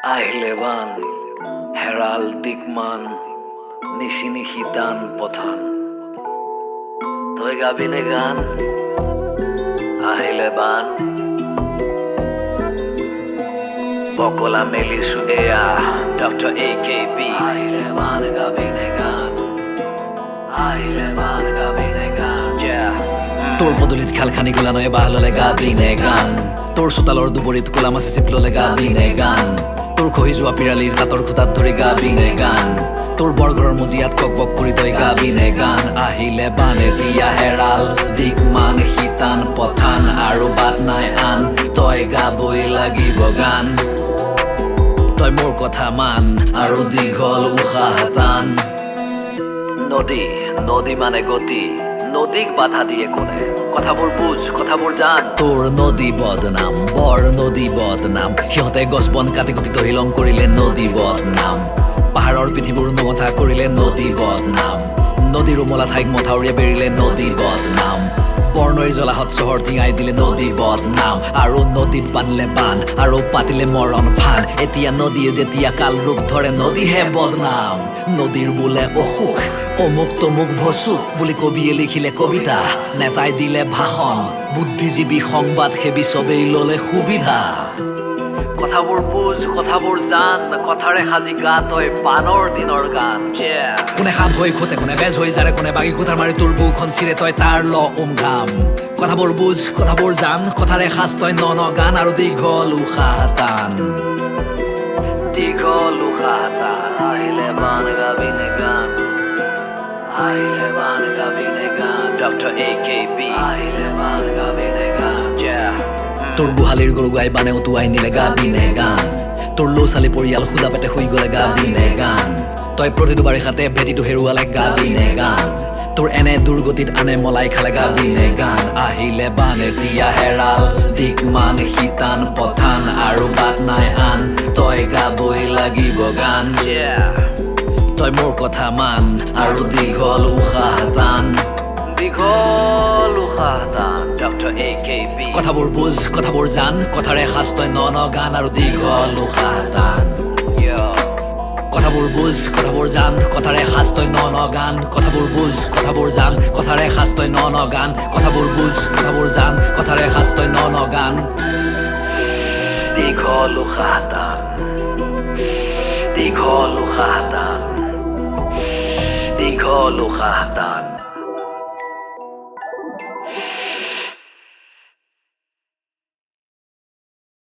Aahile Baan, Heral Dikman, Nishini Hitan Pothan. Toi Gaabine Gaan, Aahile Baan, Bokola Melisu Ea, Dr.AKB. Aahile Baan, Gaabine Gaan, Aahile Baan, Gaabine Gaan. Yeah. তোর পদলিত খালখানি গুলা নয় বাহললে গাবিনে গান তোর সুতালর দুবরিত কোলা মাছে চিপললে গাবিনে গান তোর খহি যোৱা পিৰালিৰ তাতৰ খুটাত ধৰি গাবিনে গান তোৰ বৰঘৰৰ মজিয়াত ককবক কৰি তই গাবিনে গান আহিলে বানে দিয়া হেৰাল দিকমান হিতান পথান আৰু বাট নাই আন তই গাবই লাগিব গান তই মোৰ কথা মান আৰু দীঘল উশাহ টান নদী নদী মানে গতি নদীক বাধা দিয়ে কোনে কথাবোৰ বুজ কথাবোৰ জান তোৰ নদী বদনাম বৰ নদী বদনাম সিহঁতে গছ বন কাটি কুটি তহিলং কৰিলে নদী বদনাম পাহাৰৰ পিঠিবোৰ নমথা কৰিলে নদী বদনাম নদীৰ উমলা ঠাইক মথাউৰিয়ে বেৰিলে নদী বদনাম বৰ্ণৈৰ জলাহত চহৰ টিঙাই দিলে নদী বদনাম আৰু নদীত বান্ধিলে বান আৰু পাতিলে মৰণ ফান এতিয়া নদীয়ে যেতিয়া কাল ৰূপ ধৰে নদীহে বদনাম নদীৰ বোলে অসুখ অমুক তমুক ভসুক বুলি কবিয়ে লিখিলে কবিতা নেতাই দিলে ভাষণ বুদ্ধিজীৱী সংবাদ সেবী চবেই ললে সুবিধা কথাবোৰ বুজ কথাবোৰ জান কথাৰে সাজি গা তই বানৰ দিনৰ গান কোনে সাপ হৈ খোতে কোনে বেজ হৈ যাৰে কোনে বাগি কোঠাৰ মাৰি তোৰ বুকুখন চিৰে তই তাৰ ল ঘাম কথাবোৰ বুজ কথাবোৰ জান কথাৰে সাজ তই ন গান আৰু দীঘল উশাহ টান দীঘল উশাহ টান আহিলে বান গাবিনে গান আহিলে বান গাবিনে গান Dr.AKB আহিলে বান গাবিনে গান তোৰ বুহালিৰ গৰু গাই বানে উটুৱাই নিলে গাবিনে গান তোৰ লো চালি পৰিয়াল খুদা পেটে শুই গলে গাবিনে গান তই প্ৰতিটো বাৰিষাতে ভেটিটো হেৰুৱালে গাবিনে গান তোৰ এনে দুৰ্গতিত আনে মলাই খালে গাবিনে গান আহিলে বানে দিয়া হেৰাল দিকমান হিতান পথান আৰু বাট নাই আন তই গাবই লাগিব গান তই মোৰ কথা মান আৰু দীঘল উশাহ টান দীঘল উশাহ টান Dr.AKB কথাবোৰ বুজ কথাবোৰ জান কথাৰে সাজ তই ন গান আৰু দীঘল উশাহ টান কথাবোৰ বুজ কথাবোৰ জান কথাৰে সাজ তই ন গান কথাবোৰ বুজ কথাবোৰ জান কথাৰে সাজ তই ন গান কথাবোৰ বুজ কথাবোৰ জান কথাৰে সাজ তই ন গান দীঘল উশাহ টান দীঘল উশাহ টান দীঘল উশাহ টান